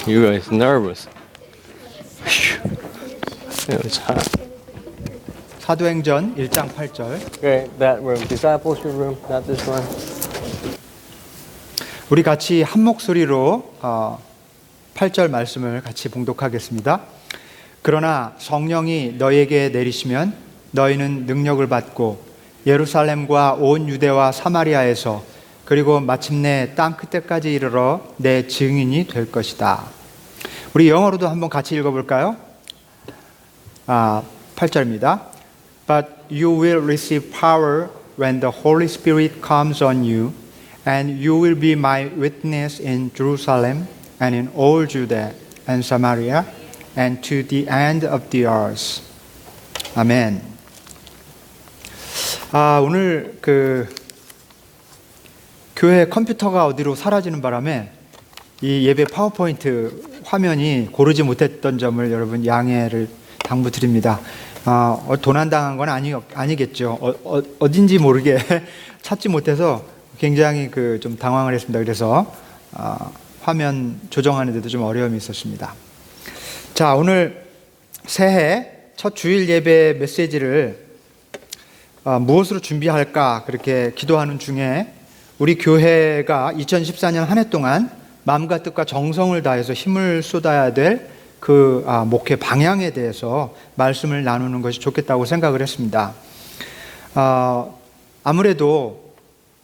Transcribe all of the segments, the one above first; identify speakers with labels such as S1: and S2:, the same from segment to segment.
S1: You guys nervous? It's hot.
S2: 사도행전 1장 8절.
S1: Okay, that room, discipleship room, not this one.
S2: 우리 같이 한 목소리로 8절 말씀을 같이 봉독하겠습니다. 그러나 성령이 너희에게 내리시면 너희는 능력을 받고 예루살렘과 온 유대와 사마리아에서 그리고 마침내 땅 끝에까지 이르러 내 증인이 될 것이다. 우리 영어로도 한번 같이 읽어볼까요? 8절입니다. But you will receive power when the Holy Spirit comes on you, and you will be my witness in Jerusalem and in all Judea and Samaria and to the end of the earth. 아멘. 오늘 교회 컴퓨터가 어디로 사라지는 바람에 이 예배 파워포인트 화면이 고르지 못했던 점을 여러분 양해를 당부드립니다. 도난당한 건 아니겠죠. 어딘지 모르게 찾지 못해서 굉장히 좀 당황을 했습니다. 그래서 화면 조정하는 데도 좀 어려움이 있었습니다. 자, 오늘 새해 첫 주일 예배 메시지를 무엇으로 준비할까 그렇게 기도하는 중에 우리 교회가 2014년 한 해 동안 마음과 뜻과 정성을 다해서 힘을 쏟아야 될 목회 방향에 대해서 말씀을 나누는 것이 좋겠다고 생각을 했습니다. 아무래도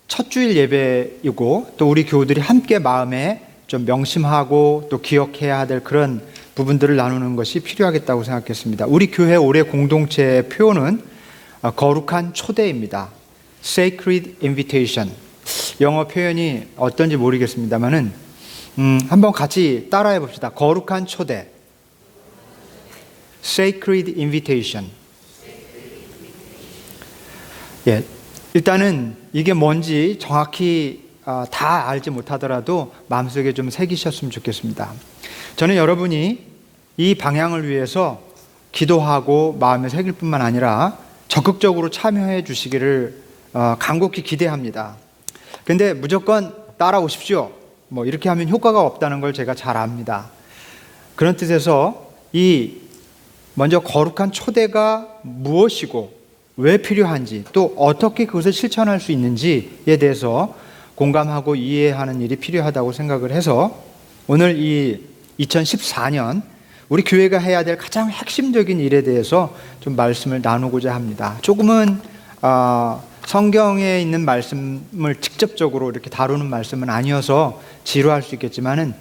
S2: 첫 주일 예배이고 또 우리 교우들이 함께 마음에 좀 명심하고 또 기억해야 될 그런 부분들을 나누는 것이 필요하겠다고 생각했습니다. 우리 교회 올해 공동체의 표현은 거룩한 초대입니다. Sacred Invitation. 영어 표현이 어떤지 모르겠습니다만은 한번 같이 따라해 봅시다. 거룩한 초대. Sacred Invitation. 예, 일단은 이게 뭔지 정확히 다 알지 못하더라도 마음속에 좀 새기셨으면 좋겠습니다. 저는 여러분이 이 방향을 위해서 기도하고 마음에 새길 뿐만 아니라 적극적으로 참여해 주시기를 간곡히 기대합니다. 근데 무조건 따라오십시오. 이렇게 하면 효과가 없다는 걸 제가 잘 압니다. 그런 뜻에서 먼저 거룩한 초대가 무엇이고 왜 필요한지 또 어떻게 그것을 실천할 수 있는지에 대해서 공감하고 이해하는 일이 필요하다고 생각을 해서 오늘 이 2014년 우리 교회가 해야 될 가장 핵심적인 일에 대해서 좀 말씀을 나누고자 합니다. 조금은 성경에 있는 말씀을 직접적으로 이렇게 다루는 말씀은 아니어서 지루할 수 있겠지만은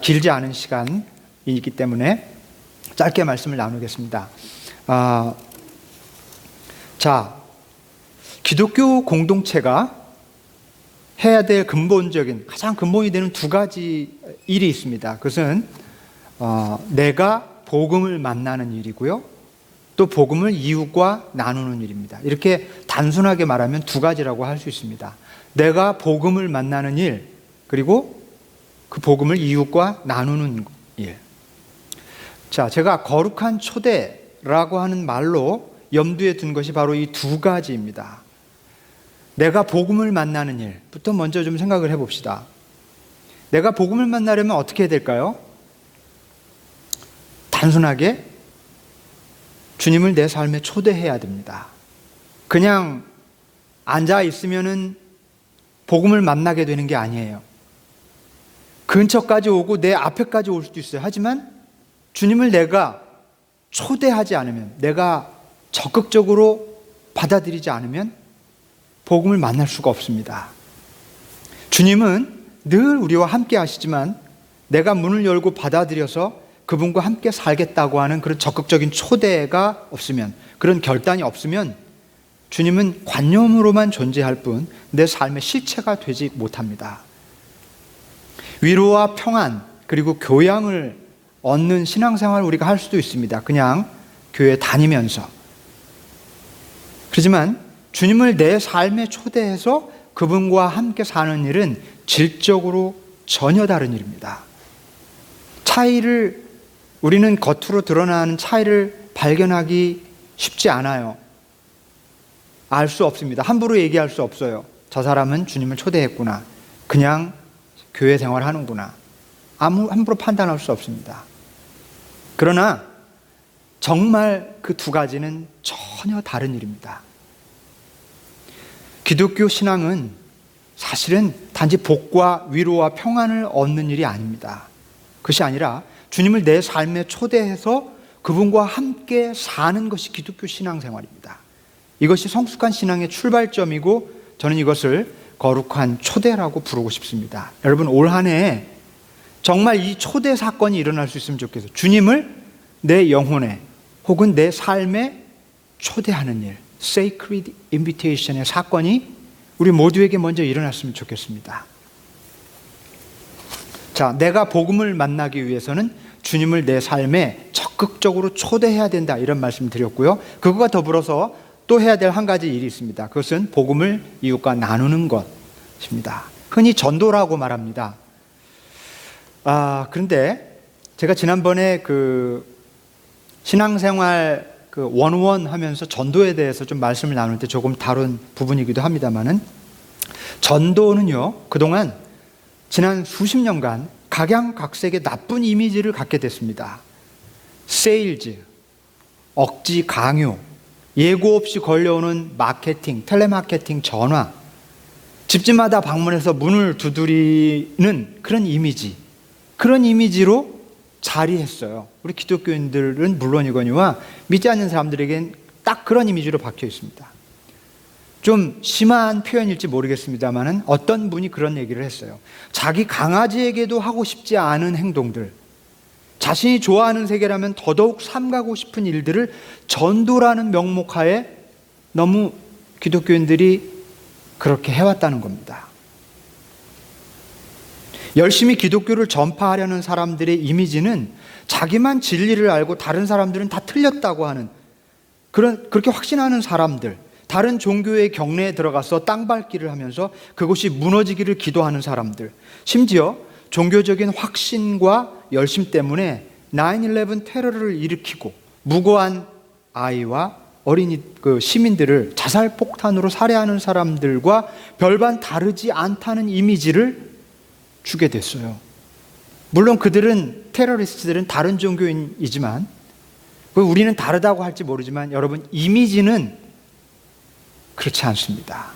S2: 길지 않은 시간이기 때문에 짧게 말씀을 나누겠습니다. 자, 기독교 공동체가 해야 될 가장 근본이 되는 두 가지 일이 있습니다. 그것은 내가 복음을 만나는 일이고요. 또 복음을 이웃과 나누는 일입니다. 이렇게 단순하게 말하면 두 가지라고 할 수 있습니다. 내가 복음을 만나는 일, 그리고 그 복음을 이웃과 나누는 일. 자, 제가 거룩한 초대라고 하는 말로 염두에 둔 것이 바로 이 두 가지입니다. 내가 복음을 만나는 일부터 먼저 좀 생각을 해봅시다. 내가 복음을 만나려면 어떻게 해야 될까요? 단순하게 주님을 내 삶에 초대해야 됩니다. 그냥 앉아 있으면은 복음을 만나게 되는 게 아니에요. 근처까지 오고 내 앞에까지 올 수도 있어요. 하지만 주님을 내가 초대하지 않으면, 내가 적극적으로 받아들이지 않으면 복음을 만날 수가 없습니다. 주님은 늘 우리와 함께 하시지만 내가 문을 열고 받아들여서 그분과 함께 살겠다고 하는 그런 적극적인 초대가 없으면, 그런 결단이 없으면 주님은 관념으로만 존재할 뿐 내 삶의 실체가 되지 못합니다. 위로와 평안 그리고 교양을 얻는 신앙생활을 우리가 할 수도 있습니다. 그냥 교회 다니면서. 그렇지만 주님을 내 삶에 초대해서 그분과 함께 사는 일은 질적으로 전혀 다른 일입니다. 우리는 겉으로 드러나는 차이를 발견하기 쉽지 않아요. 알 수 없습니다. 함부로 얘기할 수 없어요. 저 사람은 주님을 초대했구나. 그냥 교회 생활하는구나. 함부로 판단할 수 없습니다. 그러나 정말 그 두 가지는 전혀 다른 일입니다. 기독교 신앙은 사실은 단지 복과 위로와 평안을 얻는 일이 아닙니다. 그것이 아니라 주님을 내 삶에 초대해서 그분과 함께 사는 것이 기독교 신앙생활입니다. 이것이 성숙한 신앙의 출발점이고 저는 이것을 거룩한 초대라고 부르고 싶습니다. 여러분, 올 한 해 정말 이 초대 사건이 일어날 수 있으면 좋겠어요. 주님을 내 영혼에 혹은 내 삶에 초대하는 일, Sacred Invitation의 사건이 우리 모두에게 먼저 일어났으면 좋겠습니다. 자, 내가 복음을 만나기 위해서는 주님을 내 삶에 적극적으로 초대해야 된다, 이런 말씀을 드렸고요. 그것과 더불어서 또 해야 될 한 가지 일이 있습니다. 그것은 복음을 이웃과 나누는 것입니다. 흔히 전도라고 말합니다. 그런데 제가 지난번에 그 신앙생활 원원 하면서 전도에 대해서 좀 말씀을 나눌 때 조금 다룬 부분이기도 합니다만은, 전도는요, 그동안 지난 수십 년간 각양각색의 나쁜 이미지를 갖게 됐습니다. 세일즈, 억지 강요, 예고 없이 걸려오는 마케팅, 텔레마케팅 전화, 집집마다 방문해서 문을 두드리는 그런 이미지로 자리했어요. 우리 기독교인들은 물론이거니와 믿지 않는 사람들에겐 딱 그런 이미지로 박혀 있습니다. 좀 심한 표현일지 모르겠습니다만 어떤 분이 그런 얘기를 했어요. 자기 강아지에게도 하고 싶지 않은 행동들, 자신이 좋아하는 세계라면 더더욱 삼가고 싶은 일들을 전도라는 명목하에 너무 기독교인들이 그렇게 해왔다는 겁니다. 열심히 기독교를 전파하려는 사람들의 이미지는 자기만 진리를 알고 다른 사람들은 다 틀렸다고 하는, 그렇게 확신하는 사람들, 다른 종교의 경내에 들어가서 땅밟기를 하면서 그것이 무너지기를 기도하는 사람들, 심지어 종교적인 확신과 열심 때문에 9/11 테러를 일으키고 무고한 아이와 어린이 시민들을 자살폭탄으로 살해하는 사람들과 별반 다르지 않다는 이미지를 주게 됐어요. 물론 그들은, 테러리스트들은 다른 종교인이지만, 우리는 다르다고 할지 모르지만 여러분, 이미지는 그렇지 않습니다.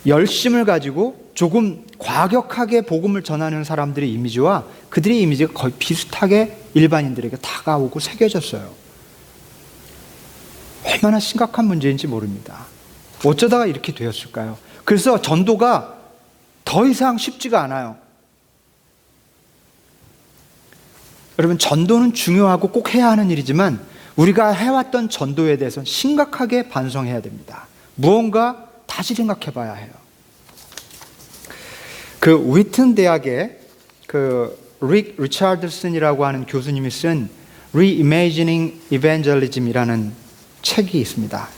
S2: 열심을 가지고 조금 과격하게 복음을 전하는 사람들의 이미지와 그들의 이미지가 거의 비슷하게 일반인들에게 다가오고 새겨졌어요. 얼마나 심각한 문제인지 모릅니다. 어쩌다가 이렇게 되었을까요? 그래서 전도가 더 이상 쉽지가 않아요. 여러분, 전도는 중요하고 꼭 해야 하는 일이지만 우리가 해왔던 전도에 대해서는 심각하게 반성해야 됩니다. 무언가 다시 생각해 봐야 해요. 위튼 대학의 릭 리차드슨이라고 하는 교수님이 쓴 Reimagining Evangelism이라는 책이 있습니다.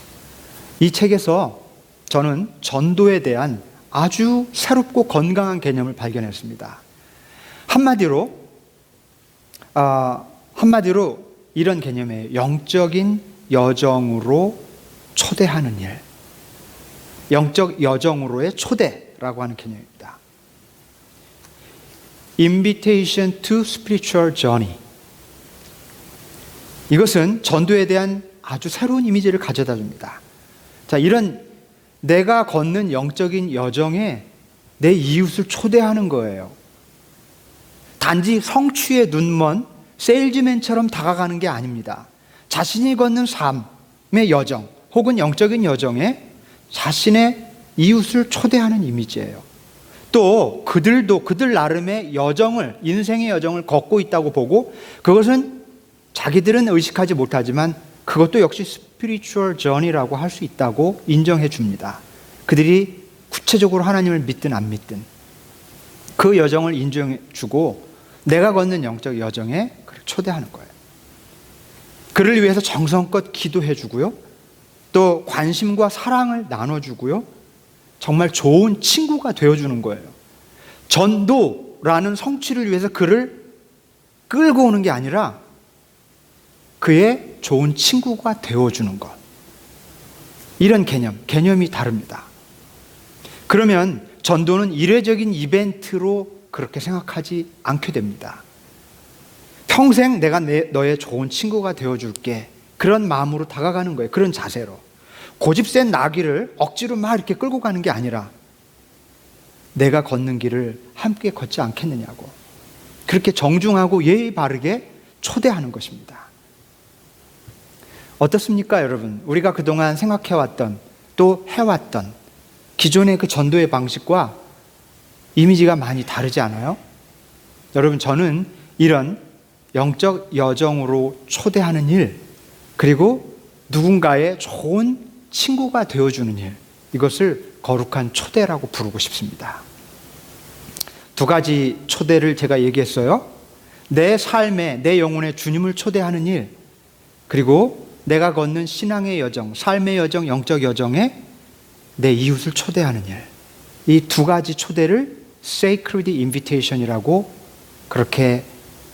S2: 이 책에서 저는 전도에 대한 아주 새롭고 건강한 개념을 발견했습니다. 한마디로 이런 개념이에요. 영적인 여정으로 초대하는 일. 영적 여정으로의 초대라고 하는 개념입니다. Invitation to Spiritual Journey. 이것은 전도에 대한 아주 새로운 이미지를 가져다 줍니다. 자, 이런 내가 걷는 영적인 여정에 내 이웃을 초대하는 거예요. 단지 성취에 눈먼 세일즈맨처럼 다가가는 게 아닙니다. 자신이 걷는 삶의 여정 혹은 영적인 여정에 자신의 이웃을 초대하는 이미지예요. 또 그들도 그들 나름의 여정을, 인생의 여정을 걷고 있다고 보고, 그것은 자기들은 의식하지 못하지만 그것도 역시 스피리추얼 저니라고 할 수 있다고 인정해 줍니다. 그들이 구체적으로 하나님을 믿든 안 믿든 그 여정을 인정해 주고 내가 걷는 영적 여정에 그를 초대하는 거예요. 그를 위해서 정성껏 기도해 주고요, 또 관심과 사랑을 나눠주고요, 정말 좋은 친구가 되어주는 거예요. 전도라는 성취를 위해서 그를 끌고 오는 게 아니라 그의 좋은 친구가 되어주는 것. 이런 개념이 다릅니다. 그러면 전도는 일회적인 이벤트로 그렇게 생각하지 않게 됩니다. 평생 내가 너의 좋은 친구가 되어줄게. 그런 마음으로 다가가는 거예요. 그런 자세로. 고집센 나귀를 억지로 막 이렇게 끌고 가는 게 아니라 내가 걷는 길을 함께 걷지 않겠느냐고. 그렇게 정중하고 예의 바르게 초대하는 것입니다. 어떻습니까, 여러분? 우리가 그동안 생각해왔던 또 해왔던 기존의 그 전도의 방식과 이미지가 많이 다르지 않아요? 여러분, 저는 이런 영적 여정으로 초대하는 일, 그리고 누군가의 좋은 친구가 되어주는 일, 이것을 거룩한 초대라고 부르고 싶습니다. 두 가지 초대를 제가 얘기했어요. 내 삶에, 내 영혼에 주님을 초대하는 일, 그리고 내가 걷는 신앙의 여정, 삶의 여정, 영적 여정에 내 이웃을 초대하는 일. 이 두 가지 초대를 Sacred Invitation이라고 그렇게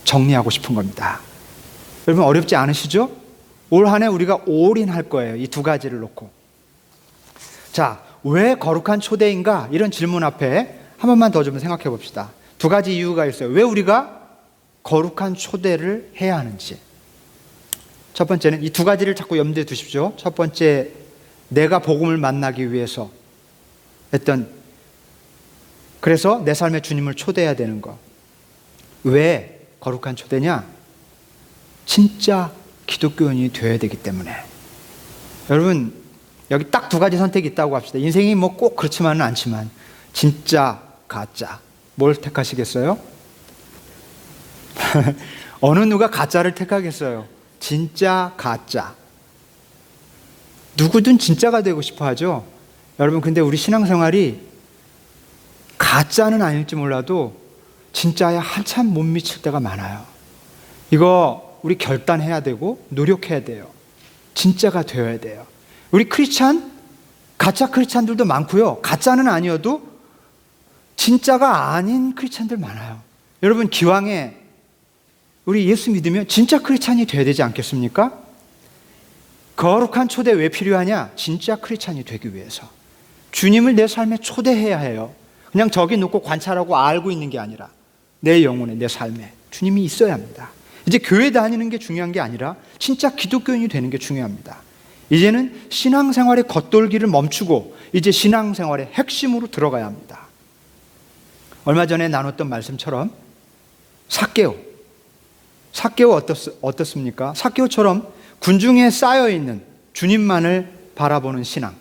S2: 정리하고 싶은 겁니다. 여러분, 어렵지 않으시죠? 올 한 해 우리가 올인할 거예요. 이 두 가지를 놓고. 자, 왜 거룩한 초대인가? 이런 질문 앞에 한 번만 더 좀 생각해 봅시다. 두 가지 이유가 있어요. 왜 우리가 거룩한 초대를 해야 하는지. 첫 번째는 이 두 가지를 자꾸 염두에 두십시오. 첫 번째, 내가 복음을 만나기 위해서 그래서 내 삶에 주님을 초대해야 되는 것. 왜 거룩한 초대냐? 진짜 기독교인이 되어야 되기 때문에. 여러분, 여기 딱 두 가지 선택이 있다고 합시다. 인생이 뭐 꼭 그렇지만은 않지만 진짜, 가짜. 뭘 택하시겠어요? 어느 누가 가짜를 택하겠어요? 진짜, 가짜. 누구든 진짜가 되고 싶어 하죠. 여러분, 근데 우리 신앙생활이 가짜는 아닐지 몰라도 진짜에 한참 못 미칠 때가 많아요. 이거 우리 결단해야 되고 노력해야 돼요. 진짜가 되어야 돼요. 우리 크리스찬, 가짜 크리스찬들도 많고요. 가짜는 아니어도 진짜가 아닌 크리스찬들 많아요. 여러분, 기왕에 우리 예수 믿으면 진짜 크리스찬이 되어야 되지 않겠습니까? 거룩한 초대 왜 필요하냐? 진짜 크리스찬이 되기 위해서. 주님을 내 삶에 초대해야 해요. 그냥 저기 놓고 관찰하고 알고 있는 게 아니라 내 영혼에, 내 삶에 주님이 있어야 합니다. 이제 교회 다니는 게 중요한 게 아니라 진짜 기독교인이 되는 게 중요합니다. 이제는 신앙생활의 겉돌기를 멈추고 이제 신앙생활의 핵심으로 들어가야 합니다. 얼마 전에 나눴던 말씀처럼 삭개오 어떻습니까? 삭개오처럼 군중에 쌓여있는 주님만을 바라보는 신앙,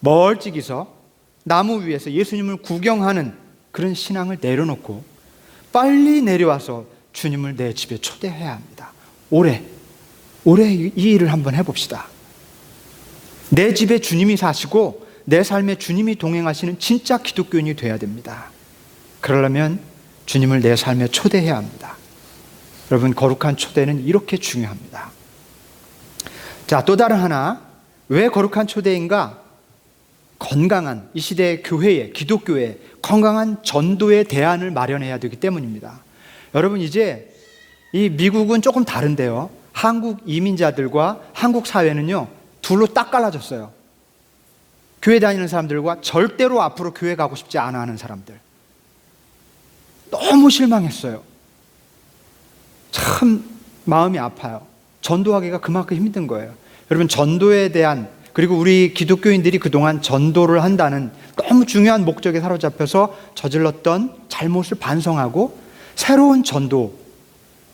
S2: 멀찍이서 나무 위에서 예수님을 구경하는 그런 신앙을 내려놓고 빨리 내려와서 주님을 내 집에 초대해야 합니다. 올해 이 일을 한번 해봅시다. 내 집에 주님이 사시고 내 삶에 주님이 동행하시는 진짜 기독교인이 돼야 됩니다. 그러려면 주님을 내 삶에 초대해야 합니다. 여러분, 거룩한 초대는 이렇게 중요합니다. 자, 또 다른 하나, 왜 거룩한 초대인가? 건강한 이 시대의 교회에, 기독교에 건강한 전도의 대안을 마련해야 되기 때문입니다. 여러분, 이제 이 미국은 조금 다른데요. 한국 이민자들과 한국 사회는요, 둘로 딱 갈라졌어요. 교회 다니는 사람들과 절대로 앞으로 교회 가고 싶지 않아 하는 사람들. 너무 실망했어요. 참 마음이 아파요. 전도하기가 그만큼 힘든 거예요. 여러분, 전도에 대한, 그리고 우리 기독교인들이 그동안 전도를 한다는 너무 중요한 목적에 사로잡혀서 저질렀던 잘못을 반성하고 새로운 전도,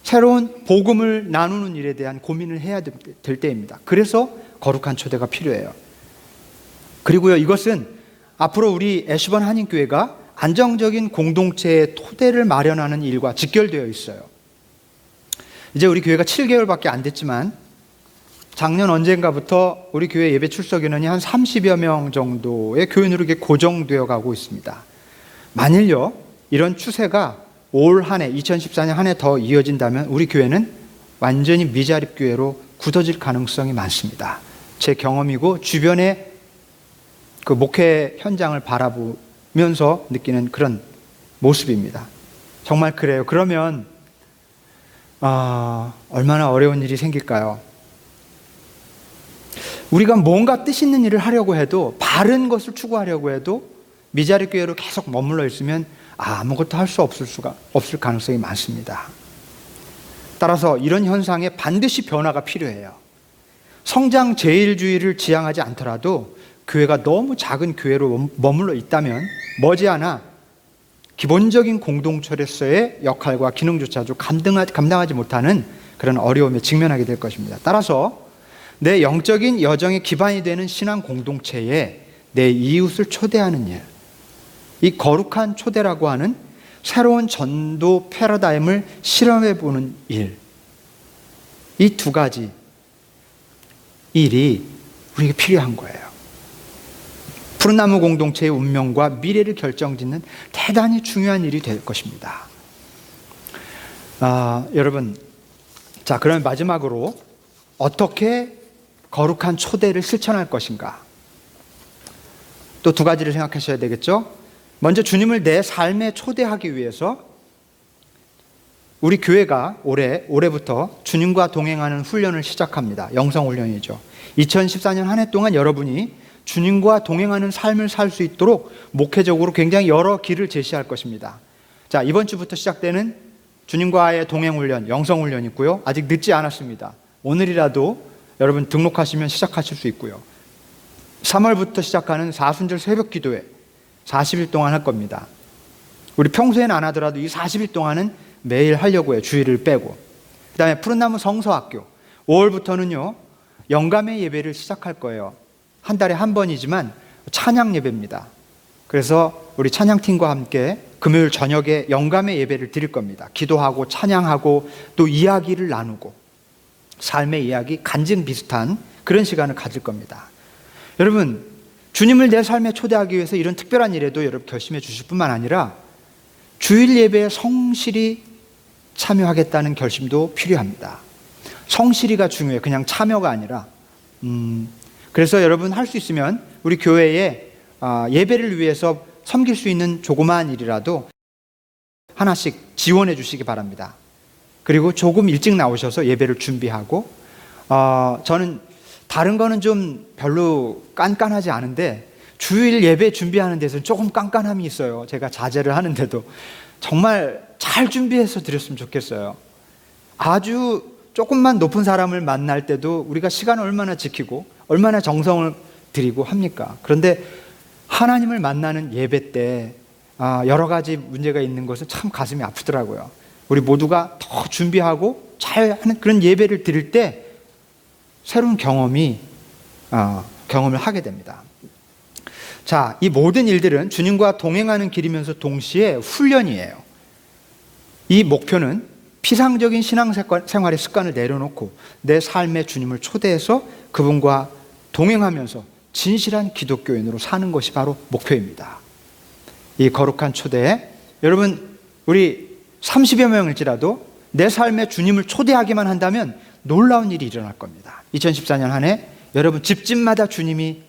S2: 새로운 복음을 나누는 일에 대한 고민을 해야 될 때입니다. 그래서 거룩한 초대가 필요해요. 그리고요, 이것은 앞으로 우리 애시번 한인교회가 안정적인 공동체의 토대를 마련하는 일과 직결되어 있어요. 이제 우리 교회가 7개월밖에 안 됐지만 작년 언젠가부터 우리 교회 예배 출석 인원이 한 30여 명 정도의 교인으로 이렇게 고정되어 가고 있습니다. 만일요, 이런 추세가 올 한 해, 2014년 한 해 더 이어진다면 우리 교회는 완전히 미자립 교회로 굳어질 가능성이 많습니다. 제 경험이고 주변의 그 목회 현장을 바라보면서 느끼는 그런 모습입니다. 정말 그래요. 그러면 얼마나 어려운 일이 생길까요? 우리가 뭔가 뜻 있는 일을 하려고 해도, 바른 것을 추구하려고 해도 미자립 교회로 계속 머물러 있으면 아무것도 할 수 없을 가능성이 많습니다. 따라서 이런 현상에 반드시 변화가 필요해요. 성장 제일주의를 지향하지 않더라도 교회가 너무 작은 교회로 머물러 있다면 머지않아 기본적인 공동체로서의 역할과 기능조차도 감당하지 못하는 그런 어려움에 직면하게 될 것입니다. 따라서 내 영적인 여정의 기반이 되는 신앙 공동체에 내 이웃을 초대하는 일, 이 거룩한 초대라고 하는 새로운 전도 패러다임을 실험해 보는 일, 이 두 가지 일이 우리에게 필요한 거예요. 푸른나무 공동체의 운명과 미래를 결정짓는 대단히 중요한 일이 될 것입니다. 여러분, 자, 그럼 마지막으로 어떻게 거룩한 초대를 실천할 것인가? 또 두 가지를 생각하셔야 되겠죠? 먼저 주님을 내 삶에 초대하기 위해서 우리 교회가 올해부터 주님과 동행하는 훈련을 시작합니다. 영성훈련이죠. 2014년 한 해 동안 여러분이 주님과 동행하는 삶을 살 수 있도록 목회적으로 굉장히 여러 길을 제시할 것입니다. 자, 이번 주부터 시작되는 주님과의 동행훈련, 영성훈련이 있고요. 아직 늦지 않았습니다. 오늘이라도 여러분 등록하시면 시작하실 수 있고요. 3월부터 시작하는 사순절 새벽 기도회 40일 동안 할 겁니다. 우리 평소에는 안 하더라도 이 40일 동안은 매일 하려고 해요. 주일을 빼고. 그 다음에 푸른나무 성서학교 5월부터는요 영감의 예배를 시작할 거예요. 한 달에 한 번이지만 찬양 예배입니다. 그래서 우리 찬양팀과 함께 금요일 저녁에 영감의 예배를 드릴 겁니다. 기도하고 찬양하고 또 이야기를 나누고 삶의 이야기, 간증 비슷한 그런 시간을 가질 겁니다. 여러분, 주님을 내 삶에 초대하기 위해서 이런 특별한 일에도 여러분 결심해 주실 뿐만 아니라 주일 예배에 성실히 참여하겠다는 결심도 필요합니다. 성실히가 중요해요. 그냥 참여가 아니라. 그래서 여러분 할 수 있으면 우리 교회에 예배를 위해서 섬길 수 있는 조그마한 일이라도 하나씩 지원해 주시기 바랍니다. 그리고 조금 일찍 나오셔서 예배를 준비하고 저는 다른 거는 좀 별로 깐깐하지 않은데 주일 예배 준비하는 데서는 조금 깐깐함이 있어요. 제가 자제를 하는데도 정말 잘 준비해서 드렸으면 좋겠어요. 아주 조금만 높은 사람을 만날 때도 우리가 시간을 얼마나 지키고 얼마나 정성을 들이고 합니까? 그런데 하나님을 만나는 예배 때 여러 가지 문제가 있는 것은 참 가슴이 아프더라고요. 우리 모두가 더 준비하고 잘 하는 그런 예배를 드릴 때 새로운 경험을 하게 됩니다. 자, 이 모든 일들은 주님과 동행하는 길이면서 동시에 훈련이에요. 이 목표는 피상적인 신앙생활의 습관을 내려놓고 내 삶에 주님을 초대해서 그분과 동행하면서 진실한 기독교인으로 사는 것이 바로 목표입니다. 이 거룩한 초대, 여러분 우리 30여 명일지라도 내 삶에 주님을 초대하기만 한다면 놀라운 일이 일어날 겁니다. 2014년 한 해 여러분 집집마다 주님이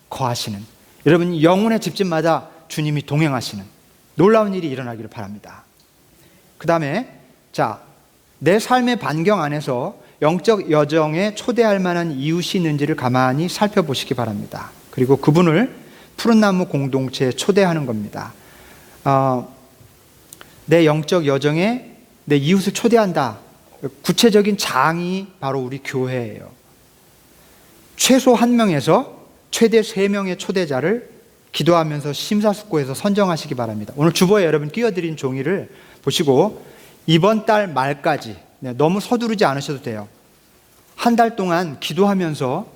S2: 거하시는, 여러분 영혼의 집집마다 주님이 동행하시는 놀라운 일이 일어나기를 바랍니다. 그 다음에 자, 내 삶의 반경 안에서 영적 여정에 초대할 만한 이웃이 있는지를 가만히 살펴보시기 바랍니다. 그리고 그분을 푸른나무 공동체에 초대하는 겁니다. 내 영적 여정에 내 이웃을 초대한다. 구체적인 장이 바로 우리 교회예요. 최소 1명에서 최대 3명의 초대자를 기도하면서 심사숙고해서 선정하시기 바랍니다. 오늘 주보에 여러분 띄워드린 종이를 보시고 이번 달 말까지 너무 서두르지 않으셔도 돼요. 한 달 동안 기도하면서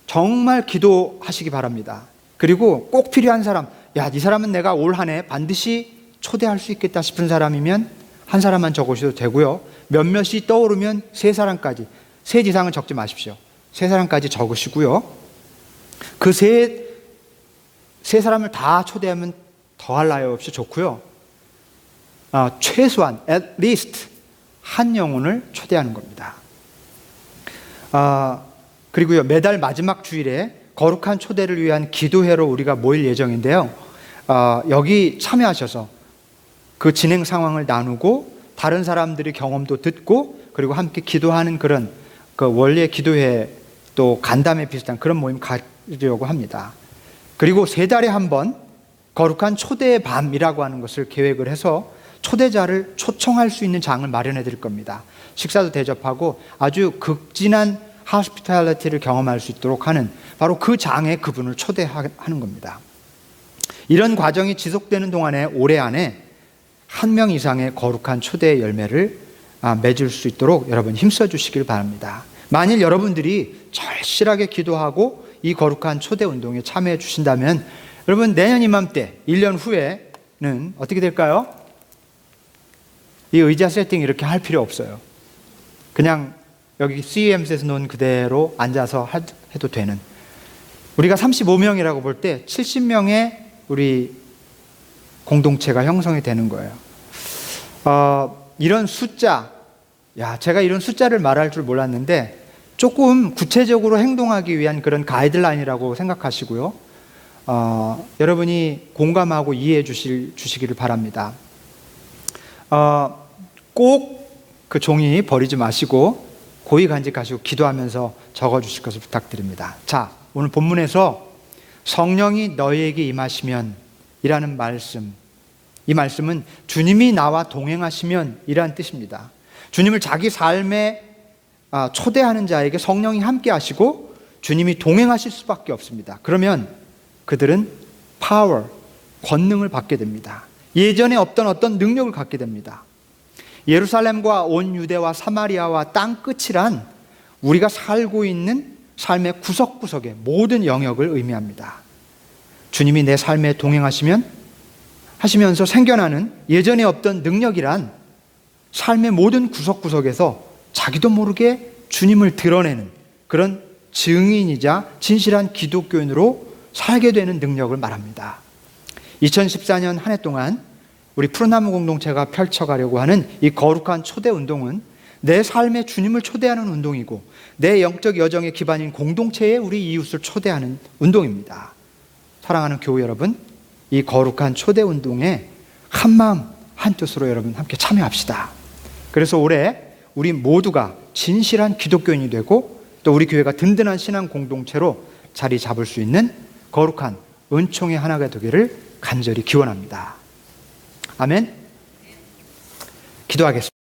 S2: 정말 기도하시기 바랍니다. 그리고 꼭 필요한 사람, 이 사람은 내가 올 한 해 반드시 초대할 수 있겠다 싶은 사람이면 한 사람만 적으셔도 되고요. 몇몇이 떠오르면 3사람까지, 3 이상은 적지 마십시오. 3사람까지 적으시고요. 그 세 사람을 다 초대하면 더할 나위 없이 좋고요. 최소한 at least 한 영혼을 초대하는 겁니다. 그리고요, 매달 마지막 주일에 거룩한 초대를 위한 기도회로 우리가 모일 예정인데요. 여기 참여하셔서 그 진행 상황을 나누고 다른 사람들의 경험도 듣고 그리고 함께 기도하는 그런 그 원래 기도회 또 간담회 비슷한 그런 모임 가지려고 합니다. 그리고 3달에 한 번 거룩한 초대의 밤이라고 하는 것을 계획을 해서 초대자를 초청할 수 있는 장을 마련해 드릴 겁니다. 식사도 대접하고 아주 극진한 하스피탈리티를 경험할 수 있도록 하는 바로 그 장에 그분을 초대하는 겁니다. 이런 과정이 지속되는 동안에 올해 안에 1명 이상의 거룩한 초대의 열매를 맺을 수 있도록 여러분 힘써 주시길 바랍니다. 만일 여러분들이 절실하게 기도하고 이 거룩한 초대 운동에 참여해 주신다면 여러분 내년 이맘때 1년 후에는 어떻게 될까요? 이 의자 세팅 이렇게 할 필요 없어요. 그냥 여기 CEMS에서 놓은 그대로 앉아서 해도 되는, 우리가 35명이라고 볼 때 70명의 우리 공동체가 형성이 되는 거예요. 이런 숫자, 제가 이런 숫자를 말할 줄 몰랐는데 조금 구체적으로 행동하기 위한 그런 가이드라인이라고 생각하시고요. 여러분이 공감하고 이해해 주시기를 바랍니다. 꼭 그 종이 버리지 마시고 고이 간직하시고 기도하면서 적어주실 것을 부탁드립니다. 자, 오늘 본문에서 성령이 너희에게 임하시면 이라는 말씀, 이 말씀은 주님이 나와 동행하시면 이라는 뜻입니다. 주님을 자기 삶에 초대하는 자에게 성령이 함께 하시고 주님이 동행하실 수밖에 없습니다. 그러면 그들은 파워, 권능을 받게 됩니다. 예전에 없던 어떤 능력을 갖게 됩니다. 예루살렘과 온 유대와 사마리아와 땅 끝이란 우리가 살고 있는 삶의 구석구석의 모든 영역을 의미합니다. 주님이 내 삶에 하시면서 생겨나는 예전에 없던 능력이란 삶의 모든 구석구석에서 자기도 모르게 주님을 드러내는 그런 증인이자 진실한 기독교인으로 살게 되는 능력을 말합니다. 2014년 한 해 동안 우리 푸른나무 공동체가 펼쳐가려고 하는 이 거룩한 초대 운동은 내 삶에 주님을 초대하는 운동이고 내 영적 여정의 기반인 공동체에 우리 이웃을 초대하는 운동입니다. 사랑하는 교회 여러분, 이 거룩한 초대 운동에 한마음 한뜻으로 여러분 함께 참여합시다. 그래서 올해 우리 모두가 진실한 기독교인이 되고 또 우리 교회가 든든한 신앙 공동체로 자리 잡을 수 있는 거룩한 은총의 하나가 되기를 간절히 기원합니다. 아멘. 기도하겠습니다.